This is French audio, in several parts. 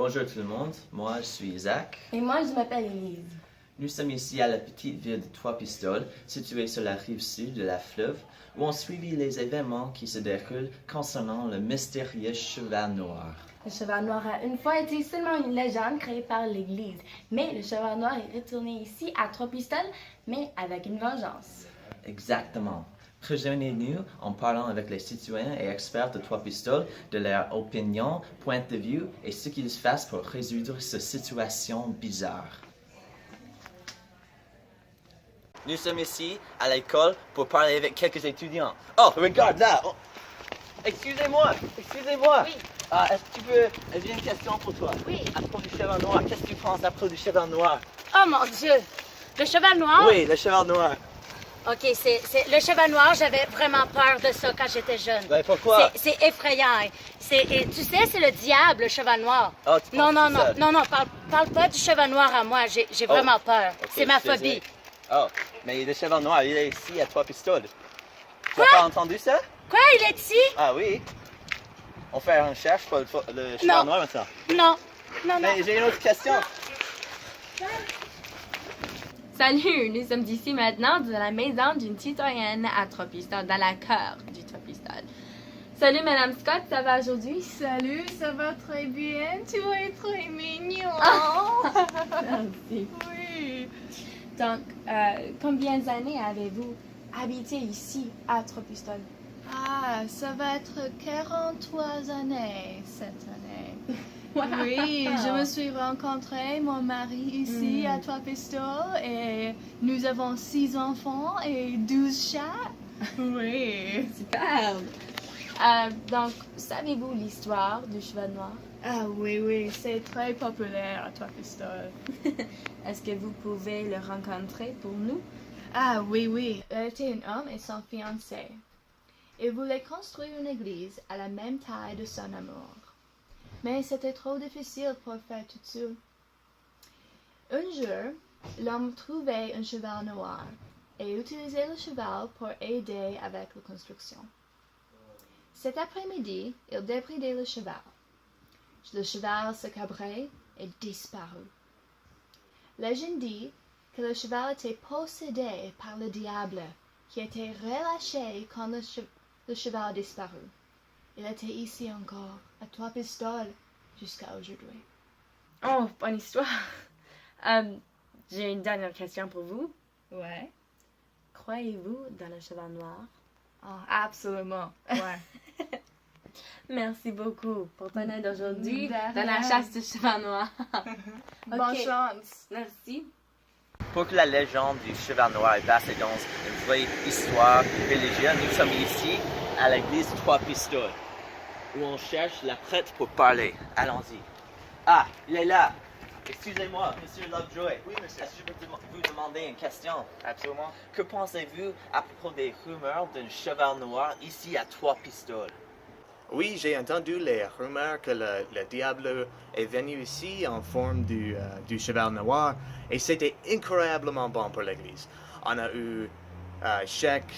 Bonjour tout le monde, moi je suis Isaac. Et moi, je m'appelle Elise. Nous sommes ici à la petite ville de Trois-Pistoles, située sur la rive sud de la fleuve, où on suivi les événements qui se déroulent concernant le mystérieux cheval noir. Le cheval noir a une fois été seulement une légende créée par l'Église, mais le cheval noir est retourné ici à Trois-Pistoles, mais avec une vengeance. Exactement. Rejoignez-nous en parlant avec les citoyens et experts de Trois-Pistoles de leur opinion, point de vue et ce qu'ils fassent pour résoudre cette situation bizarre. Nous sommes ici à l'école pour parler avec quelques étudiants. Oh, regarde là! Oh. Excusez-moi! Oui. Est-ce que tu peux... J'ai une question pour toi. Oui. À propos du cheval noir, qu'est-ce que tu penses à propos du cheval noir? Oh mon Dieu! Le cheval noir? Oui, le cheval noir. OK, c'est le cheval noir, j'avais vraiment peur de ça quand j'étais jeune. Ben pourquoi? C'est effrayant. Et tu sais, c'est le diable, le cheval noir. Oh, tu penses non, que c'est ça? non, parle pas du cheval noir à moi. J'ai vraiment peur. Ok, c'est ma je suis désolé. phobie. Oh, mais le cheval noir, il est ici à Trois-Pistoles. Tu Quoi? n'as pas entendu ça? Quoi, il est ici? Ah oui. On fait une recherche pour le cheval Non. noir maintenant. Non. Mais j'ai une autre question. Salut, nous sommes ici maintenant dans la maison d'une citoyenne à Trois-Pistoles, dans la cœur du Trois-Pistoles. Salut Madame Scott, ça va aujourd'hui? Salut, ça va très bien. Tu es très mignon. Merci. Oui. Donc, combien d'années avez-vous habité ici à Trois-Pistoles? Ah, ça va être 43 années cette année. Oui, je me suis rencontrée mon mari ici à Trois-Pistoles et nous avons 6 enfants et 12 chats. Oui. Superbe! Donc, savez-vous l'histoire du cheval noir? Ah oui, c'est très populaire à Trois-Pistoles. Est-ce que vous pouvez le rencontrer pour nous? Ah oui. Il était un homme et son fiancé. Il voulait construire une église à la même taille de son amour. Mais c'était trop difficile pour faire tout seul. Un jour, l'homme trouvait un cheval noir et utilisait le cheval pour aider avec la construction. Cet après-midi, il débridait le cheval. Le cheval se cabrait et disparut. Légende dit que le cheval était possédé par le diable qui était relâché quand le cheval disparut. Il était ici encore, à Trois-Pistoles, jusqu'à aujourd'hui. Oh, bonne histoire! J'ai une dernière question pour vous. Ouais. Croyez-vous dans le cheval noir? Oh, absolument. Ouais. Merci beaucoup pour ton aide aujourd'hui De dans la rien. chasse du cheval noir. Bonne chance. Merci. Pour que la légende du cheval noir est basée dans une vraie histoire religieuse, nous sommes ici à l'église Trois-Pistoles, où on cherche la prêtre pour parler. Allons-y. Ah, il est là. Excusez-moi, Monsieur Lovejoy. Oui, monsieur. Est-ce que je peux vous demander une question? Absolument. Que pensez-vous à propos des rumeurs d'un cheval noir ici à Trois-Pistoles? Oui, j'ai entendu les rumeurs que le diable est venu ici en forme du cheval noir et c'était incroyablement bon pour l'église. On a eu chaque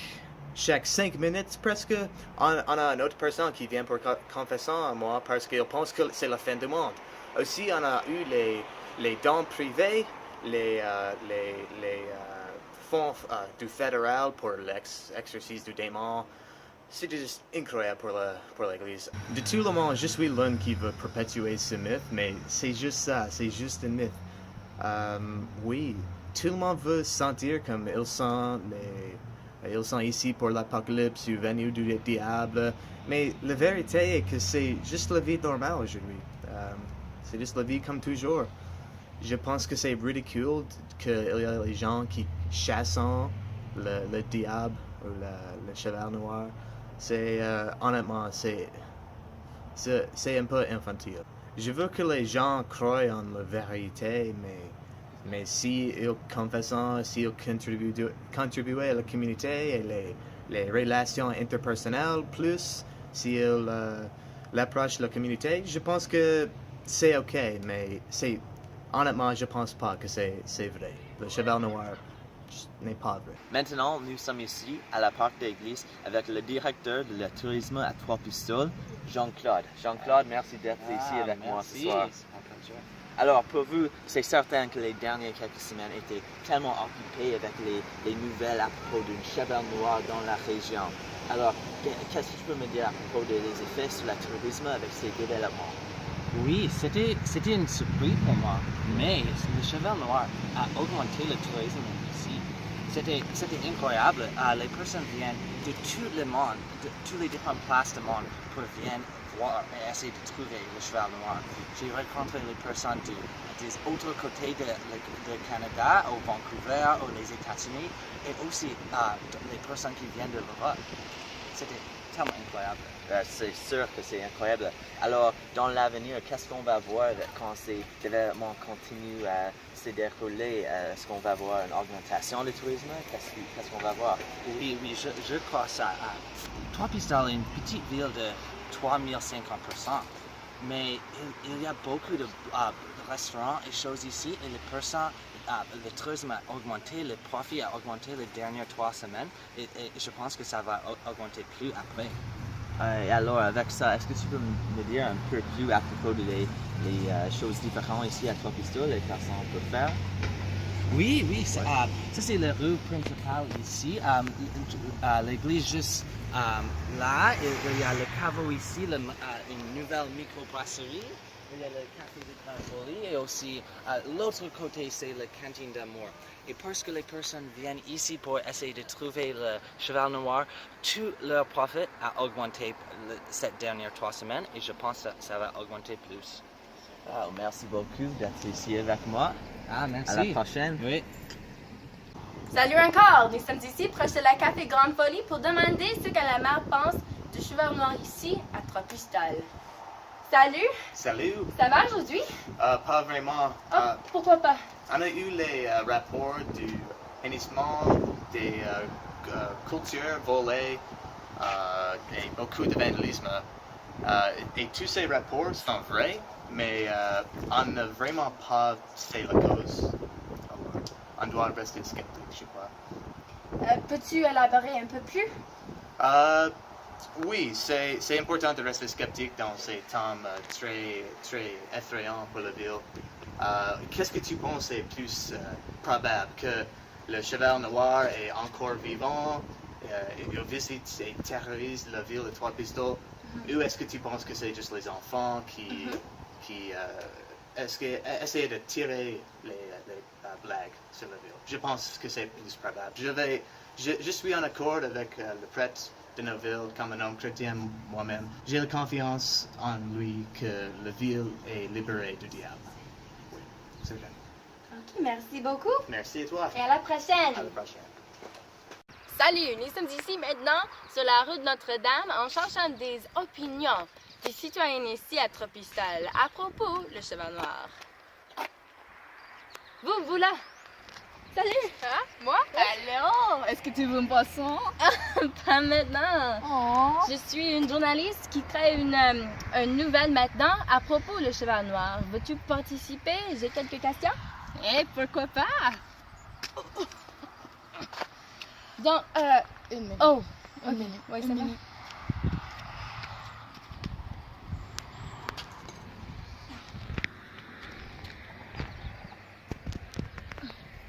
5 minutes presque, on a une autre personne qui vient pour confesser à moi parce qu'il pense que c'est la fin du monde. Aussi, on a eu les dons privés, les fonds du fédéral pour l'exercice du démon. C'était juste incroyable pour l'église. De tout le monde, je suis l'un qui veut perpétuer ce mythe, mais c'est juste ça, c'est juste un mythe. Oui, tout le monde veut sentir comme ils sont ici pour l'apocalypse ou venus du diable, mais la vérité est que c'est juste la vie normale aujourd'hui. C'est juste la vie comme toujours. Je pense que c'est ridicule qu'il y a les gens qui chassent le diable ou le cheval noir. C'est honnêtement, c'est un peu infantile. Je veux que les gens croient en la vérité, mais s'ils confessent, s'ils contribuent à la communauté et les relations interpersonnelles, plus s'ils l'approchent de la communauté, je pense que c'est ok, mais honnêtement, je pense pas que c'est vrai. Le cheval noir, n'est pas vrai. Maintenant, nous sommes ici à la porte de l'église avec le directeur de le tourisme à Trois-Pistoles, Jean-Claude. Jean-Claude, merci d'être ici avec moi ce soir. Alors, pour vous, c'est certain que les dernières quelques semaines étaient tellement occupées avec les nouvelles à propos d'une cheval noire dans la région. Alors, qu'est-ce que tu peux me dire à propos des effets sur le tourisme avec ces développements? Oui, c'était une surprise pour moi, mais le cheval noir a augmenté le tourisme ici. C'était incroyable. Les personnes viennent de tout le monde, de toutes les différentes places du monde pour venir voir et essayer de trouver le cheval noir. J'ai rencontré les personnes des autres côtés de Canada, au Vancouver, aux les États-Unis, et aussi les personnes qui viennent de l'Europe. C'était tellement incroyable. C'est sûr que c'est incroyable. Alors, dans l'avenir, qu'est-ce qu'on va voir quand ces développements continuent à se dérouler? Est-ce qu'on va voir une augmentation du tourisme? Qu'est-ce qu'on va voir? Oui, je crois ça. Trois-Pistoles est une petite ville de 3500 personnes, mais il y a beaucoup de restaurants et choses ici, et les personnes, le tourisme a augmenté, le profit a augmenté les dernières 3 semaines, et je pense que ça va augmenter plus après. Et alors, avec ça, est-ce que tu peux me dire un peu plus à propos des choses différentes ici à Trois-Pistoles et qu'est-ce qu'on peut faire? Oui, ça c'est la rue principale ici. L'église juste là, il y a le caveau ici, une nouvelle microbrasserie. Il y a le café de Tramboli et aussi l'autre côté c'est la cantine d'amour. Et parce que les personnes viennent ici pour essayer de trouver le cheval noir, tout leur profit a augmenté cette dernière 3 semaines et je pense que ça va augmenter plus. Merci beaucoup d'être ici avec moi. Merci. À la prochaine. Oui. Salut encore! Nous sommes ici proche de la Café Grande Folie pour demander ce que la mère pense du cheval noir ici à Trois-Pistoles. Salut! Salut! Ça va aujourd'hui? Pas vraiment. Oh, pourquoi pas? On a eu les rapports du hennissement des cultures volées et beaucoup de vandalisme. Et tous ces rapports sont vrais, mais on n'a vraiment pas fait la cause. On doit rester sceptique, je crois. Peux-tu élaborer un peu plus? Oui, c'est important de rester sceptique dans ces temps très effrayants pour la ville. Qu'est-ce que tu penses est plus probable que le cheval noir est encore vivant, il visite et terrorise la ville de Trois-Pistoles, ou est-ce que tu penses que c'est juste les enfants qui essaient de tirer les blagues sur la ville? Je pense que c'est plus probable. Je suis en accord avec le prêtre de nos villes comme un homme chrétien moi-même. J'ai la confiance en lui que la ville est libérée du diable. Oui, c'est vrai. Ok, merci beaucoup. Merci à toi. Et à la prochaine. À la prochaine. Salut, nous sommes ici maintenant sur la rue de Notre-Dame en cherchant des opinions des citoyens ici à Trois-Pistoles à propos le cheval noir. Vous là! Salut! Hein? Moi? Alors, est-ce que tu veux un poisson? Pas maintenant! Oh! Je suis une journaliste qui crée une nouvelle maintenant à propos le cheval noir. Veux-tu participer? J'ai quelques questions. Eh, pourquoi pas? Donc, Une minute. oh! Une minute. Oui, Une ça va. minute.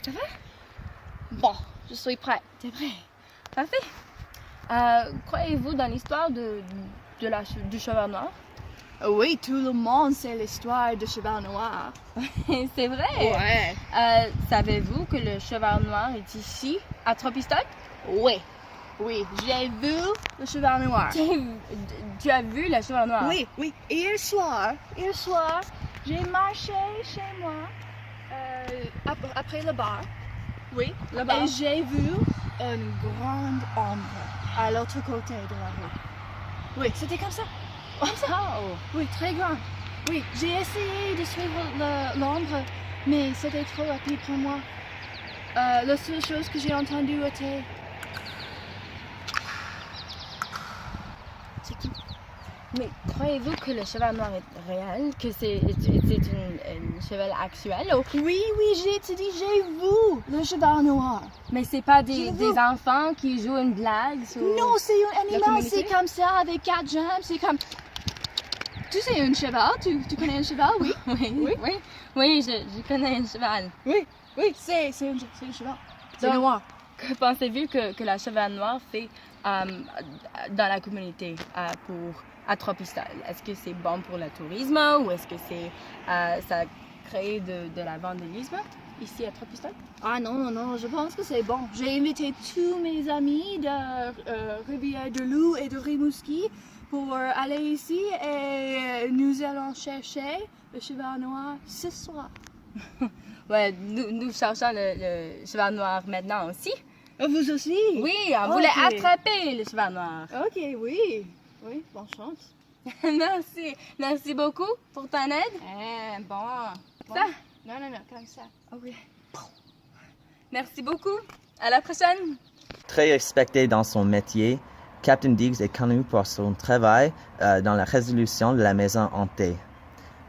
Ça va? Bon, je suis prête. C'est vrai. Parfait. Croyez-vous dans l'histoire du cheval noir? Oui, tout le monde sait l'histoire du cheval noir. C'est vrai. Ouais. Savez-vous que le cheval noir est ici, à Trois-Pistoles? Oui. Oui, j'ai vu le cheval noir. Tu as vu le cheval noir? Oui, oui. Hier soir, j'ai marché chez moi après le bar. Oui, là-bas. Et j'ai vu une grande ombre à l'autre côté de la rue. Oui, c'était comme ça. Comme ça. Oh. Oui, très grand. Oui, j'ai essayé de suivre l'ombre, mais c'était trop rapide pour moi. La seule chose que j'ai entendue était... C'est qui? Mais croyez-vous que le cheval noir est réel? Que c'est une cheval actuelle? Ou... Oui, j'ai étudié, j'ai vu le cheval noir. Mais c'est pas des enfants qui jouent une blague sur... Non, c'est un animal, communauté? c'est comme ça, avec 4 jambes, c'est comme... Tu sais un cheval, tu connais un cheval, oui? Oui, je connais un cheval. Oui, c'est un cheval. C'est Donc, noir. Que pensez-vous que la cheval noir fait dans la communauté à Trois-Pistoles? Est-ce que c'est bon pour le tourisme ou est-ce que ça crée de la vandalisme ici à Trois-Pistoles? Ah non, je pense que c'est bon. J'ai invité tous mes amis de Rivière-du-Loup et de Rimouski pour aller ici et nous allons chercher le cheval noir ce soir. Ouais, nous cherchons le cheval noir maintenant aussi. Vous aussi? Oui, on voulait attraper le cheval noir. Ok, oui, bonne chance. Merci beaucoup pour ton aide. Bon. Ça? Non, comme ça. Ok. Merci beaucoup. À la prochaine. Très respecté dans son métier, Captain Diggs est connu pour son travail dans la résolution de la maison hantée.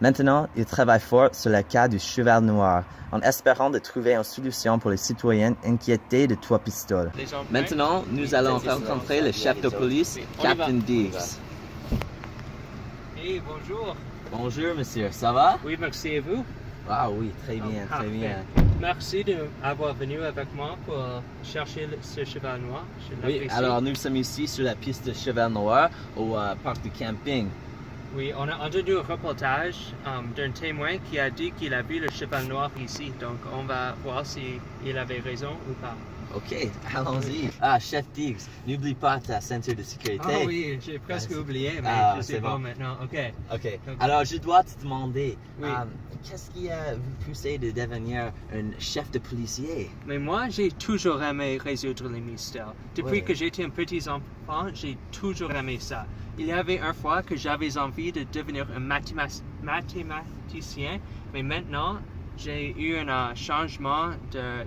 Maintenant, il travaille fort sur le cas du cheval noir, en espérant de trouver une solution pour les citoyens inquiétés de Trois-Pistoles. Maintenant, nous allons rencontrer le chef de police, Captain Diggs. Hey, bonjour. Bonjour, monsieur. Ça va? Oui, merci et vous? Ah oui, très bien, très bien. Merci d'avoir venu avec moi pour chercher ce cheval noir. Oui, alors nous sommes ici sur la piste de cheval noir au parc de camping. Oui, on a entendu un reportage d'un témoin qui a dit qu'il a vu le cheval noir ici. Donc, on va voir s'il avait raison ou pas. Ok, allons-y. Ah, chef Diggs, n'oublie pas ta ceinture de sécurité. Ah oui, j'ai presque oublié, mais je sais bon maintenant. Ok. Alors, je dois te demander, Oui. qu'est-ce qui a vous poussé de devenir un chef de policier? Mais moi, j'ai toujours aimé résoudre les mystères. Depuis que j'étais un petit enfant, j'ai toujours aimé ça. Il y avait une fois que j'avais envie de devenir un mathématicien, mais maintenant, j'ai eu un changement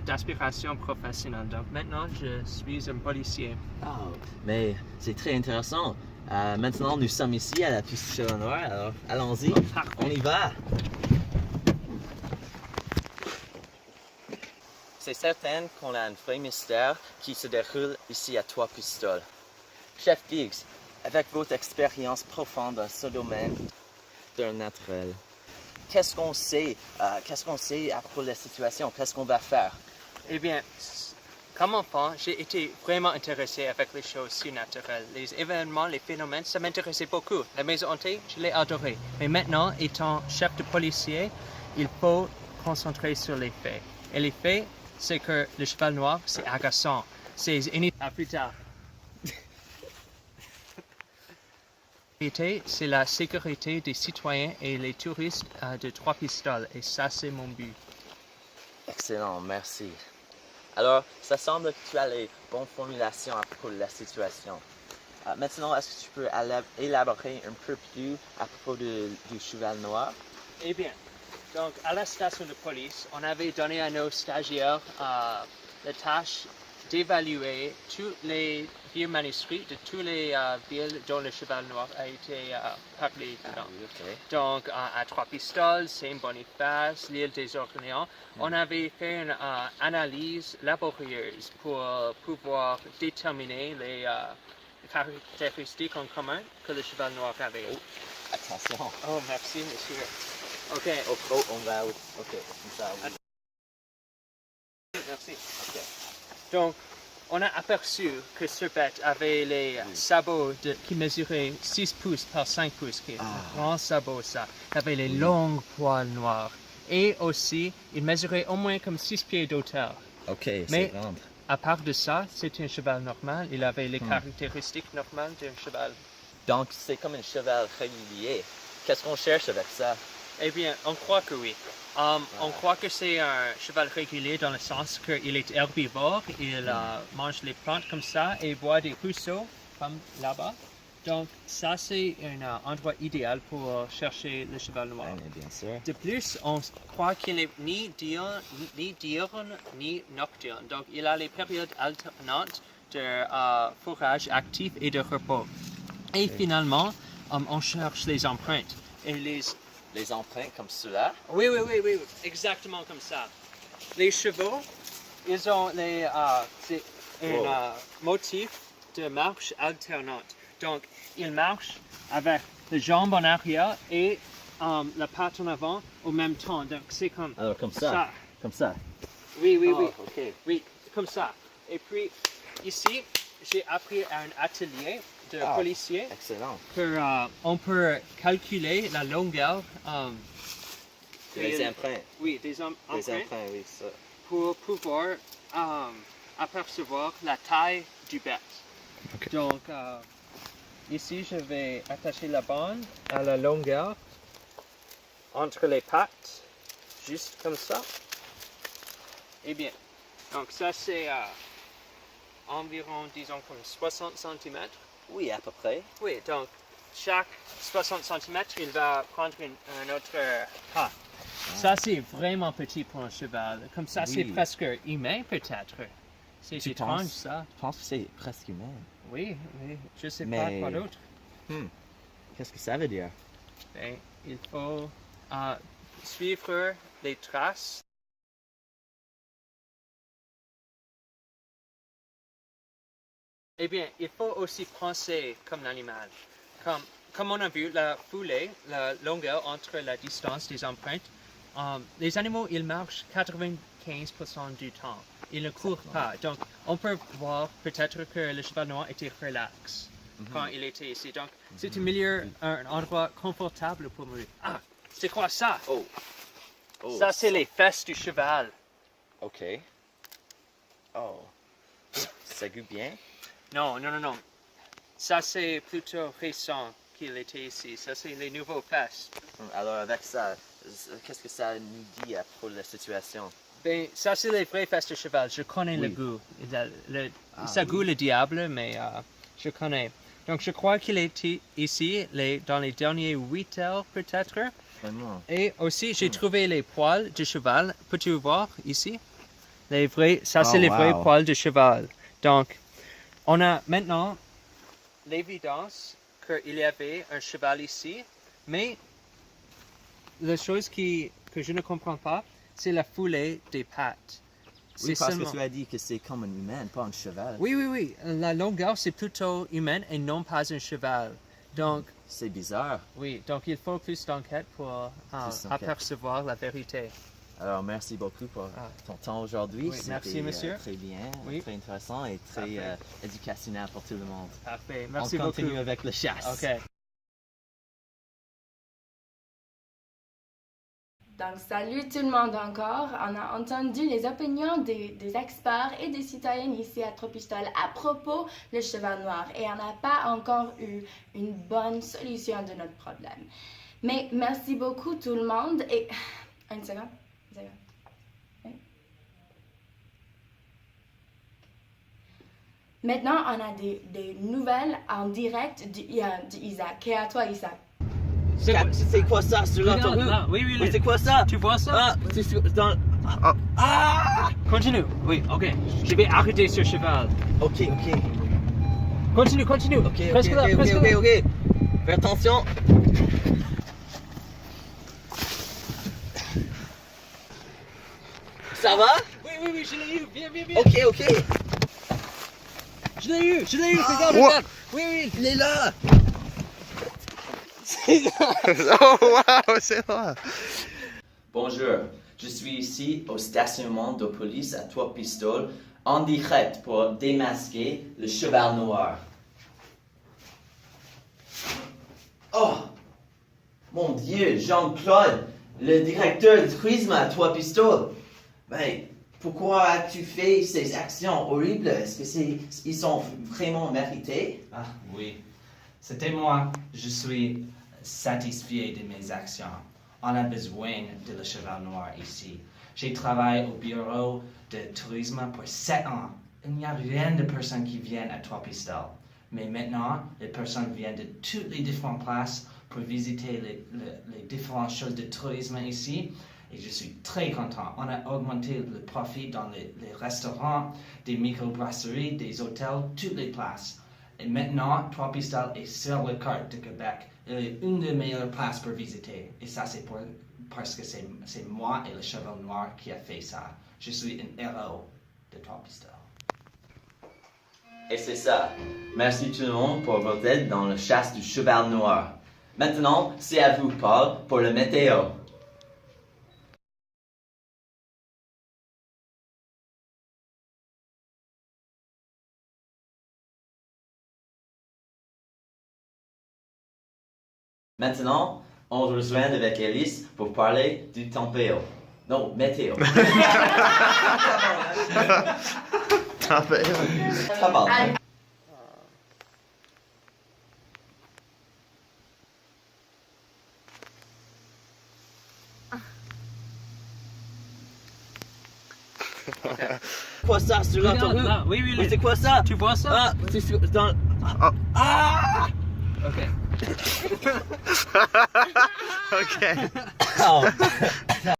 d'aspiration professionnelle. Donc maintenant, je suis un policier. Oh, mais c'est très intéressant. Maintenant, nous sommes ici à la piste cheval noir, alors allons-y, on y va. C'est certain qu'on a un vrai mystère qui se déroule ici à Trois-Pistoles. Chef Diggs, avec votre expérience profonde dans ce domaine d'un naturel, qu'est-ce qu'on sait à propos de la situation? Qu'est-ce qu'on va faire? Eh bien, comme enfant, j'ai été vraiment intéressé avec les choses surnaturelles. Les événements, les phénomènes, ça m'intéressait beaucoup. La maison hantée, je l'ai adorée. Mais maintenant, étant chef de policier, il faut concentrer sur les faits. Et les faits, c'est que le cheval noir, c'est agaçant. À plus tard. C'est la sécurité des citoyens et les touristes de Trois-Pistoles. Et ça, c'est mon but. Excellent, merci. Alors, ça semble que tu as les bonnes formulations à propos de la situation. Maintenant, est-ce que tu peux élaborer un peu plus à propos du cheval noir? Eh bien, donc à la station de police, on avait donné à nos stagiaires la tâche d'évaluer tous les vieux manuscrits de toutes les villes dont le cheval noir a été parlé dedans. Donc à Trois-Pistoles, Saint-Boniface, l'île des Orléans, on avait fait une analyse laborieuse pour pouvoir déterminer les caractéristiques en commun que le cheval noir avait. Oh, attention. Oh, merci, monsieur. Ok. On va. Ok, comme ça. Oui. Merci. Ok. Donc, on a aperçu que ce bête avait les sabots qui mesuraient 6 pouces par 5 pouces, qui est un grand sabot, ça. Il avait les longs poils noirs. Et aussi, il mesurait au moins comme 6 pieds d'auteur. Ok, c'est Mais grand. à part de ça, c'était un cheval normal. Il avait les caractéristiques normales d'un cheval. Donc, c'est comme un cheval régulier. Qu'est-ce qu'on cherche avec ça? Eh bien, on croit que oui. On croit que c'est un cheval régulier dans le sens qu'il est herbivore, il mange les plantes comme ça et boit des ruisseaux comme là-bas. Donc ça c'est un endroit idéal pour chercher le cheval noir. Oui, bien sûr. De plus, on croit qu'il n'est ni diurne ni nocturne. Donc il a les périodes alternantes de fourrage actif et de repos. Et finalement, on cherche les empreintes. Et Les empreintes comme cela. Oui, exactement comme ça. Les chevaux, ils ont c'est un motif de marche alternante. Donc, ils marchent avec les jambes en arrière et la patte en avant au même temps. Donc, c'est comme Alors comme ça. Comme ça. Oui. Ok. Oui, comme ça. Et puis, ici, j'ai appris à un atelier de policier Excellent. on peut calculer la longueur Les empreintes. oui, des Les empreintes empreintes, oui, ça. pour pouvoir apercevoir la taille du bec. Donc, ici, je vais attacher la bande à la longueur entre les pattes, juste comme ça. Eh bien, donc ça c'est environ, disons, comme 60 cm. Oui, à peu près. Oui, donc chaque 60 cm, il va prendre un autre pas. Ça, c'est vraiment petit pour un cheval. Comme ça, c'est Oui. presque humain, peut-être. C'est Tu étrange, penses? ça. Je pense que c'est presque humain. Oui, je sais Mais- pas quoi d'autre. Qu'est-ce que ça veut dire? Ben, il faut suivre les traces. Eh bien, il faut aussi penser comme l'animal. Comme on a vu, la foulée, la longueur entre la distance des empreintes, les animaux, ils marchent 95% du temps. Ils ne courent pas. Donc, on peut voir peut-être que le cheval noir était relax quand il était ici. Donc, c'est un milieu, un endroit confortable pour lui. Ah, c'est quoi ça? Oh, Ça, c'est les fesses du cheval. Ok. Oh. Ça goûte bien? Non. Ça, c'est plutôt récent qu'il était ici. Ça, c'est les nouveaux fesses. Alors avec ça, qu'est-ce que ça nous dit à propos de la situation? Ben, ça, c'est les vraies fesses de cheval. Je connais le Oui. goût. Ça goûte le diable, mais je connais. Donc, je crois qu'il était ici dans les derniers 8 heures, peut-être. Vraiment? Et aussi, j'ai trouvé les poils de cheval. Peux-tu voir ici? Ça, c'est les vrais wow. poils de cheval. Donc, on a maintenant l'évidence qu'il y avait un cheval ici, mais la chose que je ne comprends pas, c'est la foulée des pattes. Oui, C'est parce seulement- que tu as dit que c'est comme un humain, pas un cheval. Oui. La longueur, c'est plutôt humaine et non pas un cheval. Donc, C'est bizarre. oui, donc il faut plus d'enquête pour Plus d'enquête. apercevoir la vérité. Alors merci beaucoup pour ton temps aujourd'hui. Oui, merci, C'était, monsieur. très bien, Oui. très intéressant et très Parfait. éducationnel pour tout le monde. Parfait. Merci On continue beaucoup. avec la chasse. OK. Donc, salut tout le monde encore. On a entendu les opinions des experts et des citoyennes ici à Tropistol à propos du cheval noir et on n'a pas encore eu une bonne solution de notre problème. Mais merci beaucoup tout le monde et... Une seconde. Oui. Maintenant, on a des nouvelles en direct d'Isaac. Et à toi, Isaac. C'est quoi ça sur Regarde, l'autoroute? là. Oui, Oui, c'est quoi ça? Tu vois ça? Ah, c'est dans... Continue. Oui, OK. Je vais arrêter ce cheval. Ok. Continue. Ok. Presque là. Fais attention. Ça va? Oui, je l'ai eu. Viens. Ok. Je l'ai eu. Regarde. Oui. Il est là. Oh wow, c'est là. Bonjour, je suis ici au stationnement de police à Trois-Pistoles en direct pour démasquer le cheval noir. Oh, mon Dieu, Jean-Claude, le directeur du tourisme à Trois-Pistoles. Ben, pourquoi as-tu fait ces actions horribles? Est-ce que ils sont vraiment mérités? Ah oui, c'était moi. Je suis satisfait de mes actions. On a besoin de le cheval noir ici. J'ai travaillé au bureau de tourisme pour 7 ans. Il n'y a rien de personnes qui viennent à Trois-Pistoles. Mais maintenant, les personnes viennent de toutes les différentes places pour visiter les différentes choses de tourisme ici. Et je suis très content. On a augmenté le profit dans les restaurants, des microbrasseries, des hôtels, toutes les places. Et maintenant, Trois-Pistoles est sur la carte de Québec une des meilleures places pour visiter. Et ça, c'est parce que c'est moi et le cheval noir qui a fait ça. Je suis un héros de Trois-Pistoles. Et c'est ça. Merci tout le monde pour votre aide dans la chasse du cheval noir. Maintenant, c'est à vous, Paul, pour le météo. Maintenant, on rejoint avec Elise pour parler du tempéo. Non, météo. Tempéo. Quoi ça sur l'autoroute? Oui, oui, Oui, c'est quoi ça? Tu vois ça? Ah, c'est sur... dans... Oh. Ah! Ok. Okay. Oh.